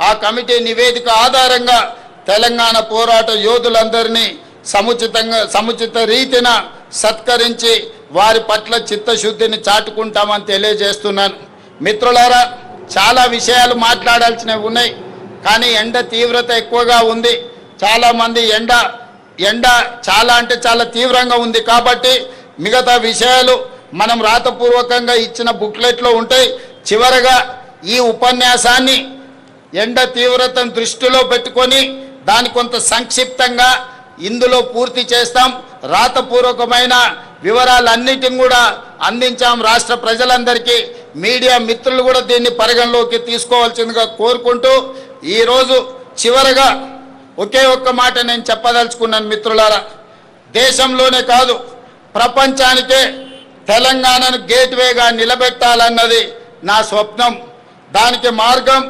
ఆ కమిటీ నివేదిక ఆధారంగా తెలంగాణ పోరాట యోధులందరినీ సముచిత రీతిన సత్కరించి వారి పట్ల చిత్తశుద్ధిని చాటుకుంటామని తెలియజేస్తున్నాను. మిత్రులారా, చాలా విషయాలు మాట్లాడాల్సినవి ఉన్నాయి. కానీ ఎండ తీవ్రత ఎక్కువగా ఉంది. చాలామంది ఎండ చాలా అంటే చాలా తీవ్రంగా ఉంది కాబట్టి మిగతా విషయాలు మనం రాతపూర్వకంగా ఇచ్చిన బుక్లెట్లో ఉంటాయి. చివరగా ఈ ఉపన్యాసాన్ని ఎండ తీవ్రతను దృష్టిలో పెట్టుకొని దాని కొంత సంక్షిప్తంగా ఇందులో పూర్తి చేస్తాం. రాతపూర్వకమైన వివరాలన్నిటిని కూడా అందించాం రాష్ట్ర ప్రజలందరికీ. మీడియా మిత్రులు కూడా దీన్ని పరిగణలోకి తీసుకోవాల్సిందిగా కోరుకుంటూ ఈరోజు చివరగా ఒకే ఒక్క మాట నేను చెప్పదలుచుకున్నాను. మిత్రులారా, దేశంలోనే కాదు ప్రపంచానికే తెలంగాణను గేట్వేగా నిలబెట్టాలన్నది నా స్వప్నం. దానికి మార్గం